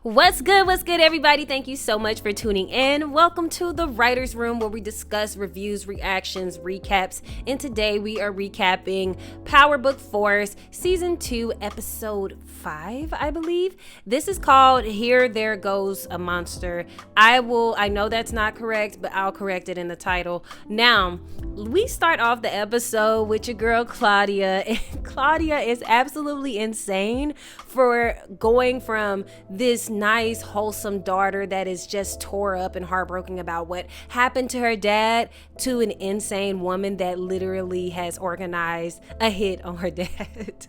What's good, everybody? Thank you so much for tuning in. Welcome to the Writer's Room, where we discuss reviews, reactions, recaps. And today we are recapping Power Book Force Season 2, Episode 5, I believe. This is called Here There Goes a Monster. I know that's not correct, but I'll correct it in the title. Now, we start off the episode with your girl Claudia, and Claudia is absolutely insane for going from this nice, wholesome daughter that is just tore up and heartbroken about what happened to her dad to an insane woman that literally has organized a hit on her dad.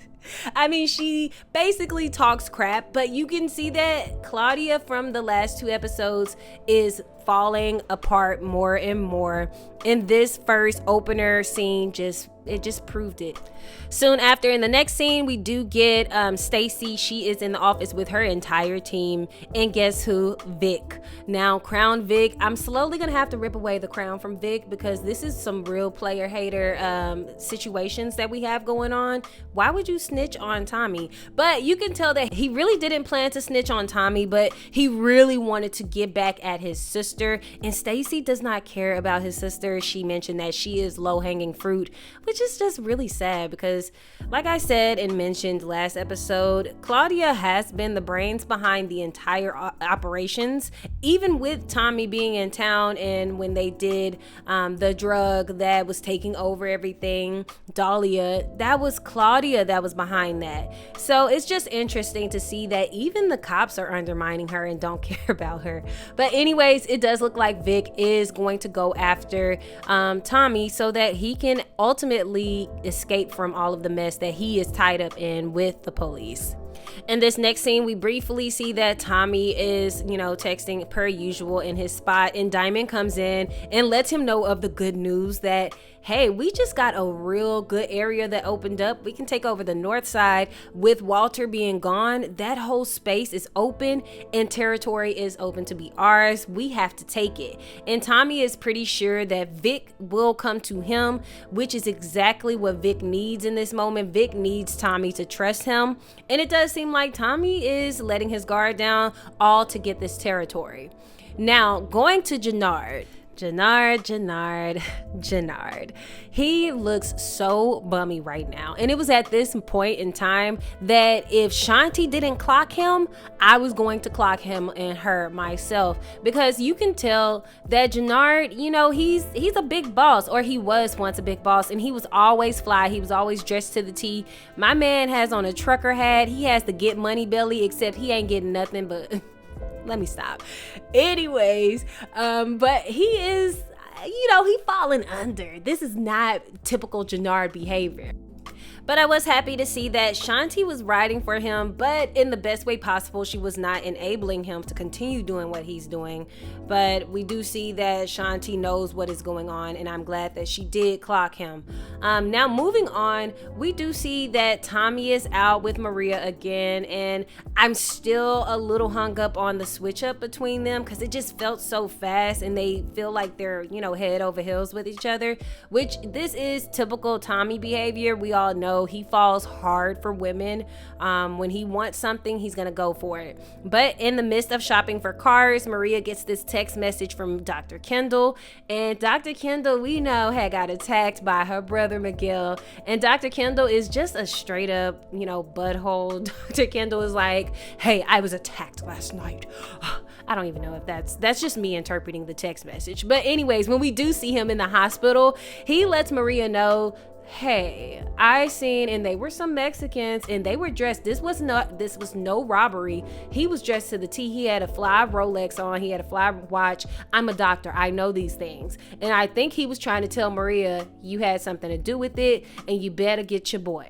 I mean, she basically talks crap, but you can see that Claudia from the last two episodes is falling apart more and more. In this first opener scene, it just proved it. Soon after, in the next scene, we do get Stacy. She is in the office with her entire team, and guess who? Vic. Now, Crown Vic, I'm slowly gonna have to rip away the crown from Vic because this is some real player hater situations that we have going on. Why would you snitch on Tommy? But you can tell that he really didn't plan to snitch on Tommy, but he really wanted to get back at his sister, and Stacy does not care about his sister. She mentioned that she is low-hanging fruit, which is just really sad because, like I said and mentioned last episode, Claudia has been the brains behind the entire operations, even with Tommy being in town and when they did the drug that was taking over everything, Dahlia, that was Claudia that was behind that. So it's just interesting to see that even the cops are undermining her and don't care about her. But anyways, it does look like Vic is going to go after Tommy so that he can ultimately escape from all of the mess that he is tied up in with the police. In this next scene, we briefly see that Tommy is, texting per usual in his spot, and Diamond comes in and lets him know of the good news that, hey, we just got a real good area that opened up. We can take over the north side. With Walter being gone, that whole space is open and territory is open to be ours. We have to take it. And Tommy is pretty sure that Vic will come to him, which is exactly what Vic needs in this moment. Vic needs Tommy to trust him. And it does seem like Tommy is letting his guard down all to get this territory. Now, going to Jannard. He looks so bummy right now. And it was at this point in time that if Shanti didn't clock him, I was going to clock him and her myself. Because you can tell that Jannard, he's a big boss, or he was once a big boss, and he was always fly. He was always dressed to the T. My man has on a trucker hat. He has the get money belly, except he ain't getting nothing but... Let me stop. Anyways, but he is, he falling under. This is not typical Jannard behavior. But I was happy to see that Shanti was riding for him, but in the best way possible. She was not enabling him to continue doing what he's doing. But we do see that Shanti knows what is going on, and I'm glad that she did clock him. Now moving on, we do see that Tommy is out with Maria again, and I'm still a little hung up on the switch up between them because it just felt so fast, and they feel like they're, head over heels with each other, which this is typical Tommy behavior. We all know he falls hard for women. When he wants something, he's gonna go for it. But in the midst of shopping for cars, Maria gets this text message from Dr. Kendall, and Dr. Kendall, we know, had got attacked by her brother Miguel, and Dr. Kendall is just a straight up, butthole. Dr. Kendall is like, hey, I was attacked last night. I don't even know if that's just me interpreting the text message. But anyways, when we do see him in the hospital, he lets Maria know, hey, I seen, and they were some Mexicans, and they were dressed. This was no robbery. He was dressed to the T. He had a fly Rolex on. He had a fly watch. I'm a doctor. I know these things. And I think he was trying to tell Maria, you had something to do with it, and you better get your boy.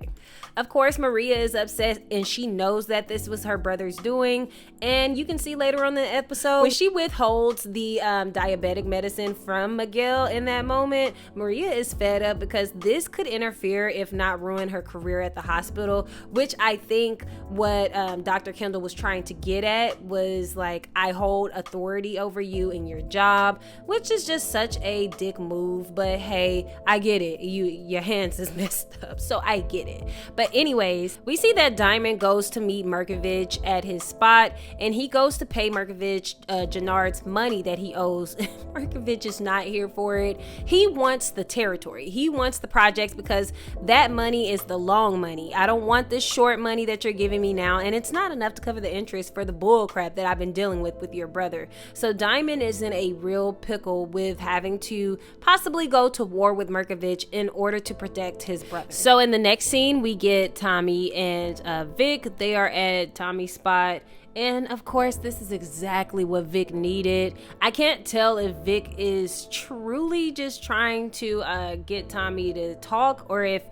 Of course, Maria is upset, and she knows that this was her brother's doing. And you can see later on in the episode, when she withholds the diabetic medicine from Miguel in that moment, Maria is fed up because this could could interfere, if not ruin, her career at the hospital, which I think what Dr. Kendall was trying to get at was like, I hold authority over you in your job, which is just such a dick move. But hey, I get it. Your hands is messed up, so I get it. But anyways, we see that Diamond goes to meet Markovich at his spot, and he goes to pay Markovich Jannard's money that he owes. Markovich is not here for it. He wants the territory. He wants the projects because that money is the long money. I don't want this short money that you're giving me now, and it's not enough to cover the interest for the bull crap that I've been dealing with your brother. So Diamond is in a real pickle with having to possibly go to war with Markovich in order to protect his brother. So in the next scene, we get Tommy and Vic. They are at Tommy's spot. And of course, this is exactly what Vic needed. I can't tell if Vic is truly just trying to get Tommy to talk, or if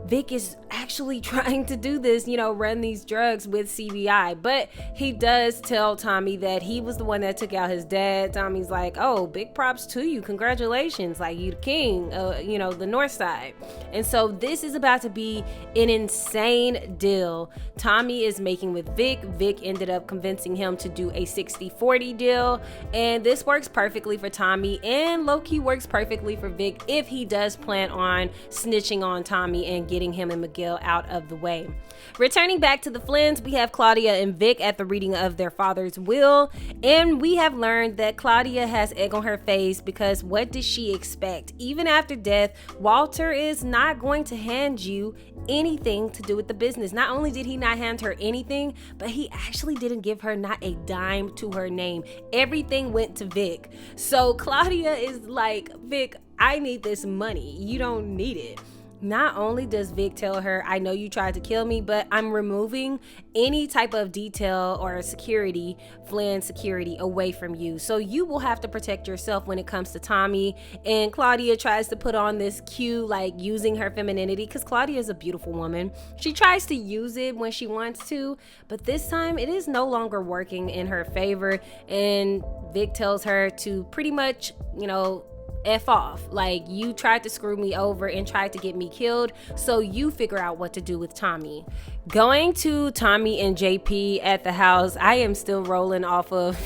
Vic is actually trying to do this, run these drugs with CBI. But he does tell Tommy that he was the one that took out his dad. Tommy's like, oh, big props to you. Congratulations. Like, you the king, the North Side. And so this is about to be an insane deal Tommy is making with Vic. Vic ended up convincing him to do a 60-40 deal. And this works perfectly for Tommy, and low-key works perfectly for Vic if he does plan on snitching on Tommy and getting him and Miguel out of the way. Returning back to the Flynn's, we have Claudia and Vic at the reading of their father's will, and we have learned that Claudia has egg on her face because what did she expect? Even after death, Walter is not going to hand you anything to do with the business. Not only did he not hand her anything, but he actually didn't give her not a dime to her name. Everything went to Vic. So Claudia is like, Vic, I need this money. You don't need it. Not only does Vic tell her, I know you tried to kill me, but I'm removing any type of detail or security, Flynn security, away from you. So you will have to protect yourself when it comes to Tommy. And Claudia tries to put on this cue, like using her femininity, because Claudia is a beautiful woman. She tries to use it when she wants to, but this time it is no longer working in her favor. And Vic tells her to pretty much, F off. Like, you tried to screw me over and tried to get me killed, so you figure out what to do with Tommy. Going to Tommy and JP at the house, I am still rolling off of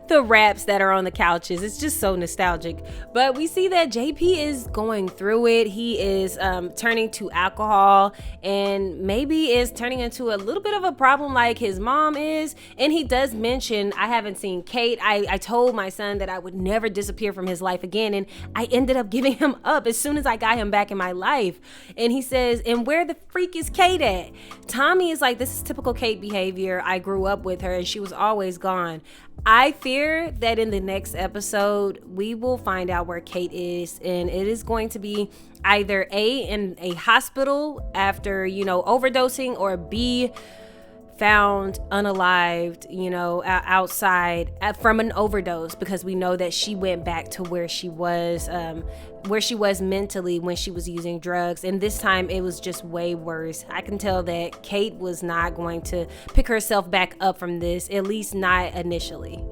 the wraps that are on the couches. It's just so nostalgic. But we see that JP is going through it. He is turning to alcohol, and maybe is turning into a little bit of a problem like his mom is. And he does mention, I haven't seen Kate. I told my son that I would never disappear from his life again, and I ended up giving him up as soon as I got him back in my life. And he says, and where the freak is Kate at? Tommy is like, this is typical Kate behavior. I grew up with her and she was always gone. I fear that in the next episode, we will find out where Kate is, and it is going to be either A, in a hospital after, overdosing, or B, found unalived, outside from an overdose, because we know that she went back to where she was mentally when she was using drugs. And this time it was just way worse. I can tell that Kate was not going to pick herself back up from this, at least not initially.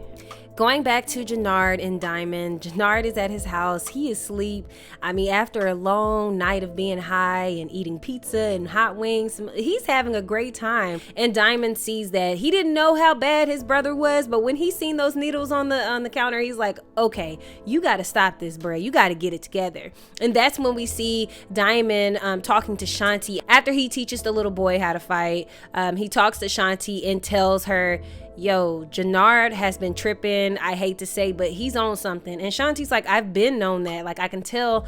Going back to Jannard and Diamond, Jannard is at his house. He is asleep. After a long night of being high and eating pizza and hot wings, he's having a great time. And Diamond sees that. He didn't know how bad his brother was, but when he seen those needles on the counter, he's like, okay, you got to stop this, bro. You got to get it together. And that's when we see Diamond talking to Shanti. After he teaches the little boy how to fight, he talks to Shanti and tells her, yo, Jannard has been tripping. I hate to say, but he's on something. And Shanti's like, I've been known that. Like, I can tell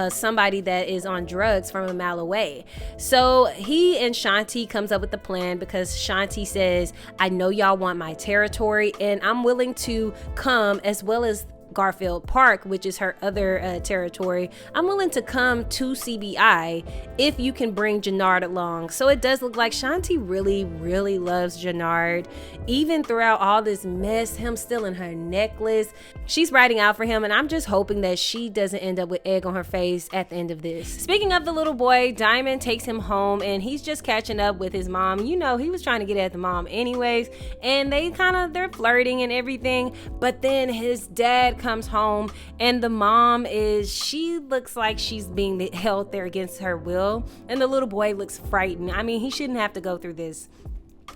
somebody that is on drugs from a mile away. So he and Shanti comes up with the plan, because Shanti says, I know y'all want my territory, and I'm willing to come, as well as Garfield Park, which is her other territory. I'm willing to come to CBI if you can bring Jannard along. So it does look like Shanti really, really loves Jannard. Even throughout all this mess, him stealing her necklace, she's riding out for him, and I'm just hoping that she doesn't end up with egg on her face at the end of this. Speaking of the little boy, Diamond takes him home, and he's just catching up with his mom. He was trying to get at the mom anyways, and they're flirting and everything, but then his dad comes home, and the mom she looks like she's being held there against her will, and the little boy looks frightened. I mean, he shouldn't have to go through this.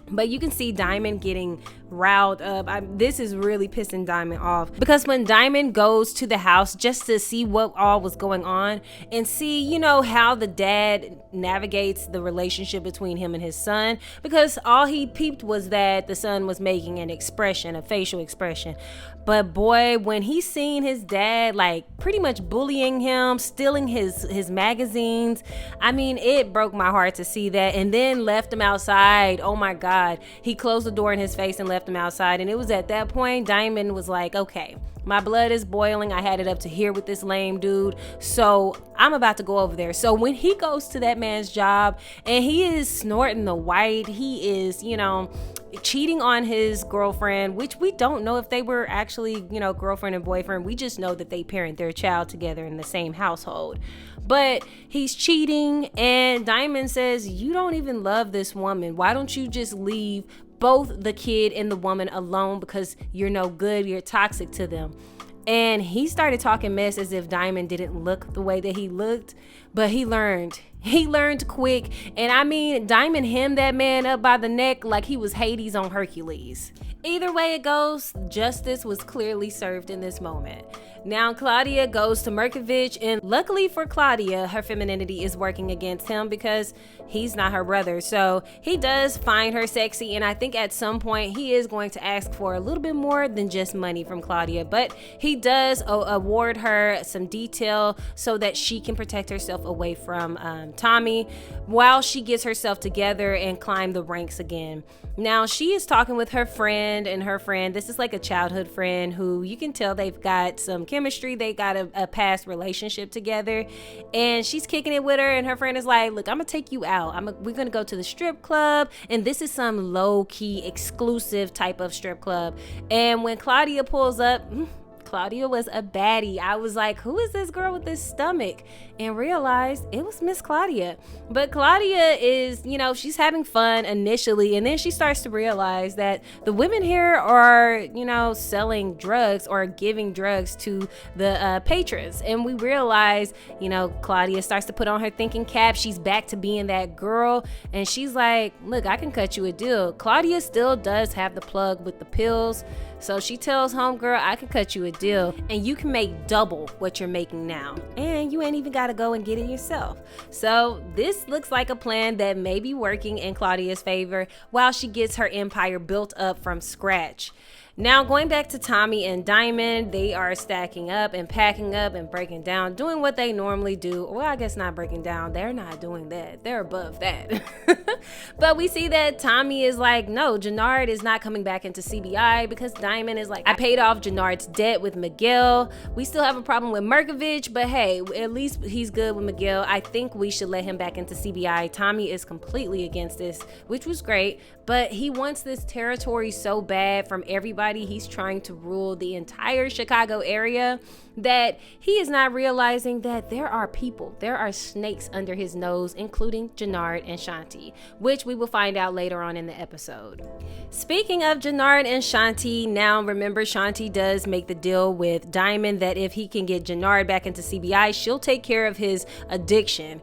But you can see Diamond getting riled up. This is really pissing Diamond off, because when Diamond goes to the house just to see what all was going on and see, how the dad navigates the relationship between him and his son, because all he peeped was that the son was making an expression, a facial expression. But boy, when he seen his dad like pretty much bullying him, stealing his magazines, I mean, it broke my heart to see that. And then left him outside. Oh my God. He closed the door in his face and left him outside. And it was at that point Diamond was like, okay, my blood is boiling. I had it up to here with this lame dude, so I'm about to go over there. So when he goes to that man's job and he is snorting the white, he is, cheating on his girlfriend, which we don't know if they were actually, girlfriend and boyfriend. We just know that they parent their child together in the same household. But he's cheating, and Diamond says, you don't even love this woman. Why don't you just leave both the kid and the woman alone, because you're no good, you're toxic to them. And he started talking mess as if Diamond didn't look the way that he looked, but he learned quick. And I mean, Diamond hemmed that man up by the neck like he was Hades on Hercules. Either way it goes, justice was clearly served in this moment. Now Claudia goes to Merkovich, and luckily for Claudia, her femininity is working against him because he's not her brother. So he does find her sexy, and I think at some point he is going to ask for a little bit more than just money from Claudia. But he does award her some detail so that she can protect herself away from Tommy while she gets herself together and climb the ranks again. Now she is talking with her friend, and her friend, this is like a childhood friend who you can tell they've got some chemistry. They got a past relationship together, and she's kicking it with her, and her friend is like, look, I'm gonna take you out. We're gonna go to the strip club, and this is some low-key exclusive type of strip club. And when Claudia pulls up, Claudia was a baddie. I was like, who is this girl with this stomach? And realized it was Miss Claudia. But Claudia is, she's having fun initially, and then she starts to realize that the women here are, selling drugs or giving drugs to the patrons. And we realize, Claudia starts to put on her thinking cap. She's back to being that girl, and she's like, look, I can cut you a deal. Claudia still does have the plug with the pills. So she tells homegirl, I can cut you a deal and you can make double what you're making now. And you ain't even got to go and get it yourself. So this looks like a plan that may be working in Claudia's favor while she gets her empire built up from scratch. Now, going back to Tommy and Diamond, they are stacking up and packing up and breaking down, doing what they normally do. Well, I guess not breaking down. They're not doing that. They're above that. But we see that Tommy is like, no, Jannard is not coming back into CBI because Diamond is like, I paid off Jannard's debt with Miguel. We still have a problem with Merkovich, but hey, at least he's good with Miguel. I think we should let him back into CBI. Tommy is completely against this, which was great, but he wants this territory so bad from everybody. He's trying to rule the entire Chicago area that he is not realizing that there are people, there are snakes under his nose, including Jannard and Shanti, which we will find out later on in the episode. Speaking of Jannard and Shanti, now remember Shanti does make the deal with Diamond that if he can get Jannard back into CBI, she'll take care of his addiction.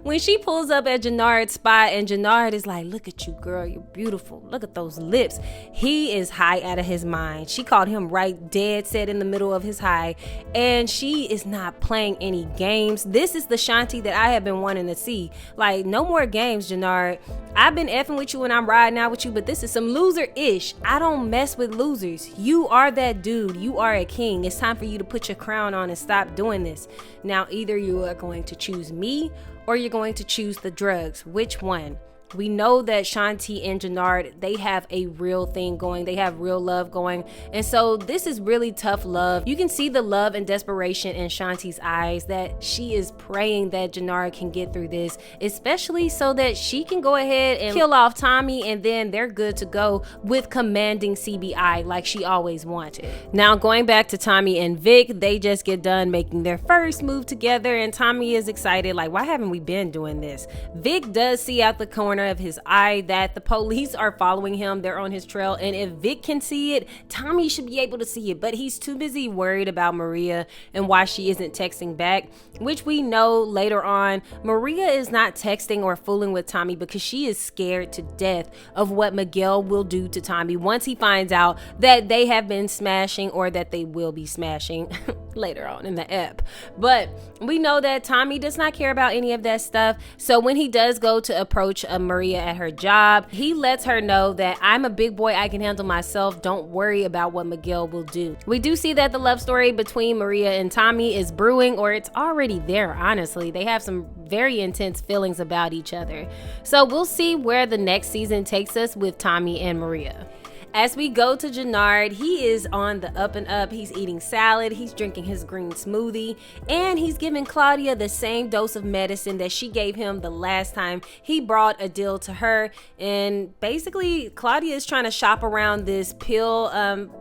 When she pulls up at Jannard's spot and Jannard is like, look at you, girl, you're beautiful. Look at those lips. He is high out of his mind. She called him right dead set in the middle of his high, and she is not playing any games. This is the Shanti that I have been wanting to see. Like, no more games, Jannard. I've been effing with you and I'm riding out with you, but this is some loser-ish. I don't mess with losers. You are that dude. You are a king. It's time for you to put your crown on and stop doing this. Now, either you are going to choose me or you're going to choose the drugs. Which one? We know that Shanti and Jannard, they have a real thing going. They have real love going. And so this is really tough love. You can see the love and desperation in Shanti's eyes, that she is praying that Jannard can get through this, especially so that she can go ahead and kill off Tommy, and then they're good to go with commanding CBI like she always wanted. Now, going back to Tommy and Vic, they just get done making their first move together, and Tommy is excited, like, why haven't we been doing this? Vic does see out the corner corner of his eye that the police are following him. They're on his trail. And if Vic can see it, Tommy should be able to see it. But he's too busy worried about Maria and why she isn't texting back, which we know later on. Maria is not texting or fooling with Tommy because she is scared to death of what Miguel will do to Tommy once he finds out that they have been smashing, or that they will be smashing later on in the ep. But we know that Tommy does not care about any of that stuff. So when he does go to approach Maria at her job, he lets her know that I'm a big boy, I can handle myself, don't worry about what Miguel will do. We do see that the love story between Maria and Tommy is brewing, or it's already there. Honestly, they have some very intense feelings about each other. So we'll see where the next season takes us with Tommy and Maria. As we go to Jannard, he is on the up and up. He's eating salad, he's drinking his green smoothie, and he's giving Claudia the same dose of medicine that she gave him the last time he brought a deal to her. And basically, Claudia is trying to shop around this pill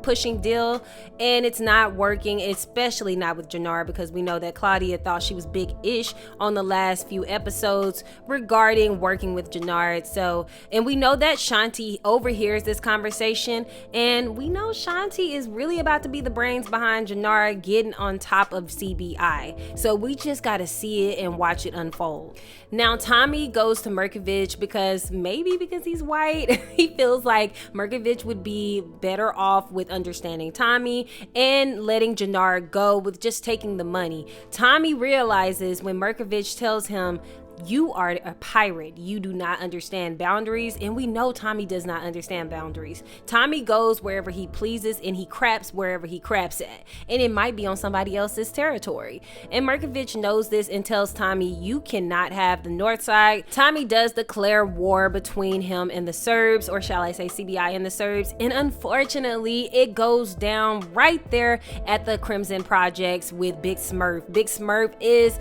pushing deal, and it's not working, especially not with Jannard, because we know that Claudia thought she was big-ish on the last few episodes regarding working with Jannard. So, and we know that Shanti overhears this conversation, and we know Shanti is really about to be the brains behind Jannard getting on top of CBI. So we just got to see it and watch it unfold. Now Tommy goes to Merkovich because he's white, he feels like Merkovich would be better off with understanding Tommy and letting Jannard go with just taking the money. Tommy realizes when Merkovich tells him, you are a pirate, you do not understand boundaries, and we know Tommy does not understand boundaries. Tommy goes wherever he pleases and he craps wherever he craps at, and it might be on somebody else's territory. And Merkovich knows this and tells Tommy, you cannot have the north side. Tommy does declare war between him and the Serbs, or shall I say CBI and the Serbs, and unfortunately it goes down right there at the Crimson Projects with Big Smurf. Big Smurf is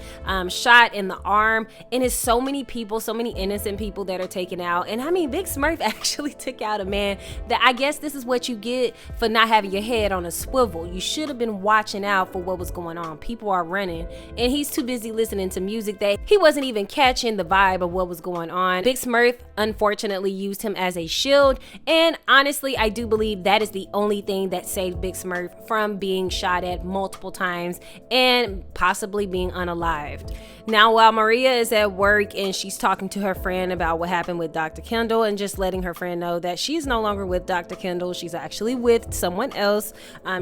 shot in the arm, and so many people, so many innocent people that are taken out. And I mean, Big Smurf actually took out a man that, I guess this is what you get for not having your head on a swivel. You should have been watching out for what was going on. People are running, and he's too busy listening to music that he wasn't even catching the vibe of what was going on. Big Smurf unfortunately used him as a shield, and honestly I do believe that is the only thing that saved Big Smurf from being shot at multiple times and possibly being unalived. Now while Maria is at work and she's talking to her friend about what happened with Dr. Kendall, and just letting her friend know that she's no longer with Dr. Kendall, she's actually with someone else.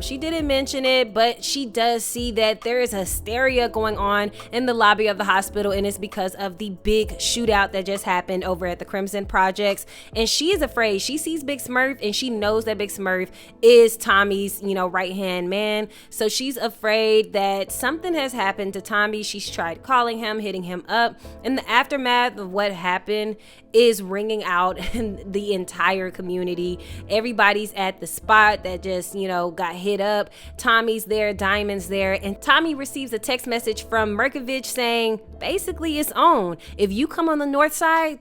She didn't mention it, but she does see that there is hysteria going on in the lobby of the hospital, and it's because of the big shootout that just happened over at the Crimson Projects. And she is afraid. She sees Big Smurf and she knows that Big Smurf is Tommy's, right hand man. So she's afraid that something has happened to Tommy. She's tried calling him, hitting him up, and the aftermath of what happened is ringing out in the entire community. Everybody's at the spot that just, got hit up. Tommy's there, Diamond's there, and Tommy receives a text message from Merkovich saying, basically, it's on. If you come on the north side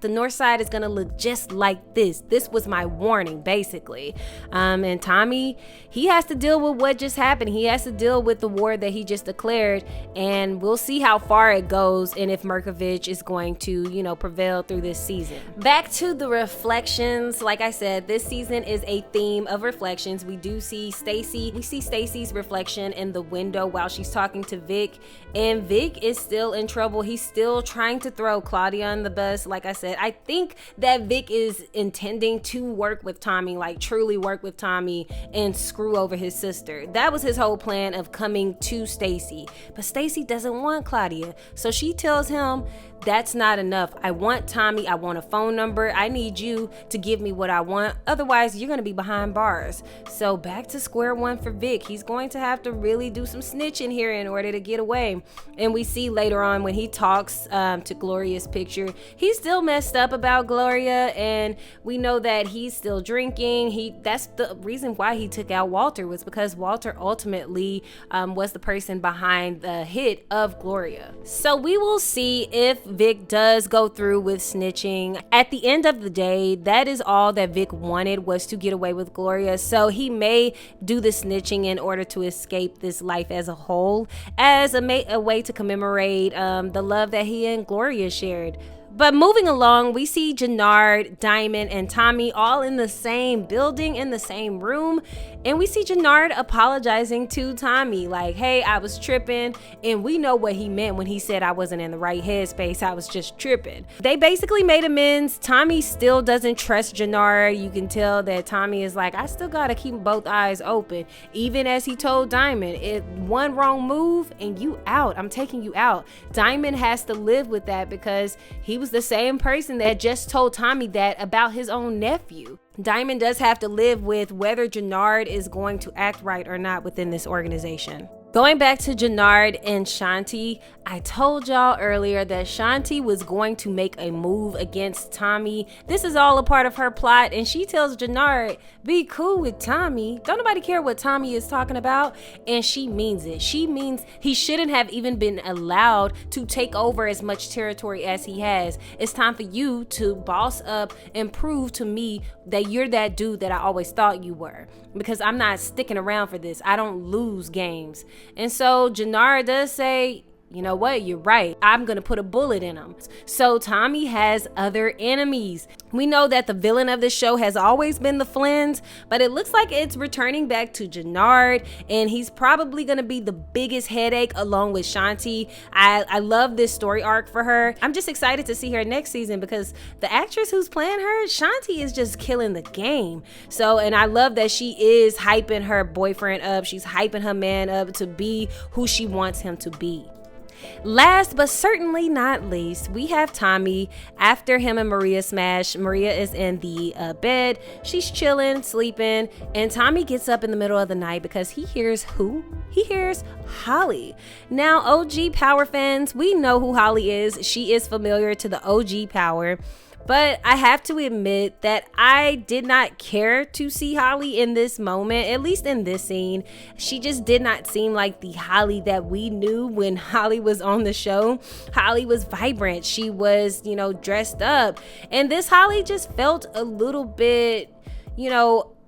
is gonna look just like this. This was my warning, basically. And Tommy, he has to deal with what just happened. He has to deal with the war that he just declared, and we'll see how far it goes and if Merkovich is going to, prevail through this season. Back to the reflections. Like I said, this season is a theme of reflections. We do see Stacy. We see Stacy's reflection in the window while she's talking to Vic, and Vic is still in trouble. He's still trying to throw Claudia on the bus. Like I said, I think that Vic is intending to work with Tommy, like truly work with Tommy and screw over his sister. That was his whole plan of coming to Stacy. But Stacy doesn't want Claudia. So she tells him, that's not enough. I want Tommy. I want a phone number. I need you to give me what I want. Otherwise, you're going to be behind bars. So back to square one for Vic. He's going to have to really do some snitching here in order to get away. And we see later on when he talks to Gloria's picture, he's still messed up about Gloria. And we know that he's still drinking. That's the reason why he took out Walter, was because Walter ultimately was the person behind the hit of Gloria. So we will see if Vic does go through with snitching. At the end of the day, that is all that Vic wanted, was to get away with Gloria. So he may do the snitching in order to escape this life as a whole, as a way to commemorate the love that he and Gloria shared. But moving along, we see Jannard, Diamond, and Tommy all in the same building, in the same room. And we see Jannard apologizing to Tommy, like, hey, I was tripping. And we know what he meant when he said I wasn't in the right headspace. I was just tripping. They basically made amends. Tommy still doesn't trust Jannard. You can tell that Tommy is like, I still gotta keep both eyes open. Even as he told Diamond, one wrong move and you out. I'm taking you out. Diamond has to live with that because he was the same person that just told Tommy that about his own nephew. Diamond does have to live with whether Jannard is going to act right or not within this organization. Going back to Jannard and Shanti, I told y'all earlier that Shanti was going to make a move against Tommy. This is all a part of her plot, and she tells Jannard, be cool with Tommy. Don't nobody care what Tommy is talking about. And she means it. She means he shouldn't have even been allowed to take over as much territory as he has. It's time for you to boss up and prove to me that you're that dude that I always thought you were. Because I'm not sticking around for this. I don't lose games. And so Jannard does say, you know what, you're right. I'm gonna put a bullet in him. So Tommy has other enemies. We know that the villain of the show has always been the Flynns, but it looks like it's returning back to Jannard, and he's probably gonna be the biggest headache along with Shanti. I love this story arc for her. I'm just excited to see her next season because the actress who's playing her, Shanti, is just killing the game. So, and I love that she is hyping her boyfriend up. She's hyping her man up to be who she wants him to be. Last but certainly not least, we have Tommy. After him and Maria smash, Maria is in the bed. She's chilling, sleeping, and Tommy gets up in the middle of the night because he hears who? He hears Holly. Now, OG Power fans, we know who Holly is. She is familiar to the OG Power. But I have to admit that I did not care to see Holly in this moment, at least in this scene. She just did not seem like the Holly that we knew when Holly was on the show. Holly was vibrant. She was, dressed up. And this Holly just felt a little bit,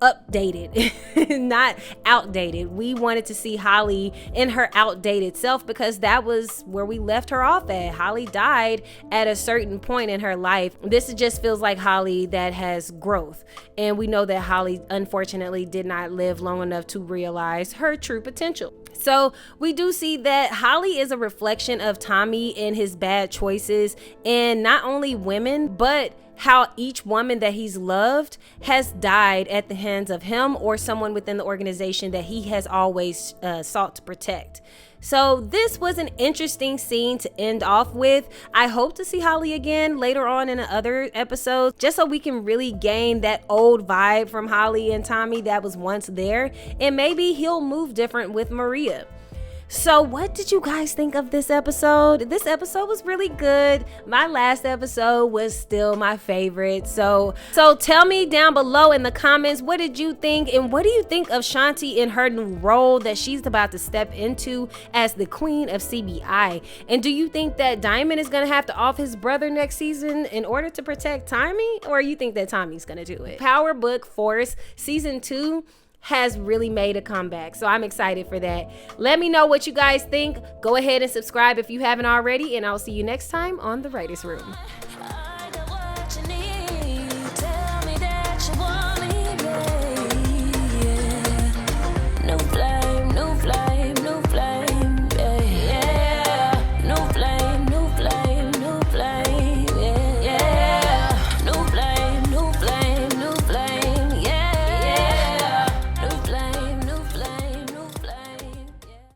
updated, not outdated. We wanted to see Holly in her outdated self because that was where we left her off at. Holly died at a certain point in her life. This just feels like Holly that has growth. And we know that Holly, unfortunately, did not live long enough to realize her true potential. So we do see that Holly is a reflection of Tommy and his bad choices, and not only women, but how each woman that he's loved has died at the hands of him or someone within the organization that he has always sought to protect. So this was an interesting scene to end off with. I hope to see Holly again later on in other episodes, just so we can really gain that old vibe from Holly and Tommy that was once there, and maybe he'll move different with Maria. So what did you guys think of this episode? This episode was really good. My last episode was still my favorite. So tell me down below in the comments, what did you think? And what do you think of Shanti in her new role that she's about to step into as the queen of CBI? And do you think that Diamond is going to have to off his brother next season in order to protect Tommy? Or you think that Tommy's going to do it? Power Book Force Season 2 has really made a comeback, so I'm excited for that. Let me know what you guys think. Go ahead and subscribe if you haven't already, and I'll see you next time on The Writers Room.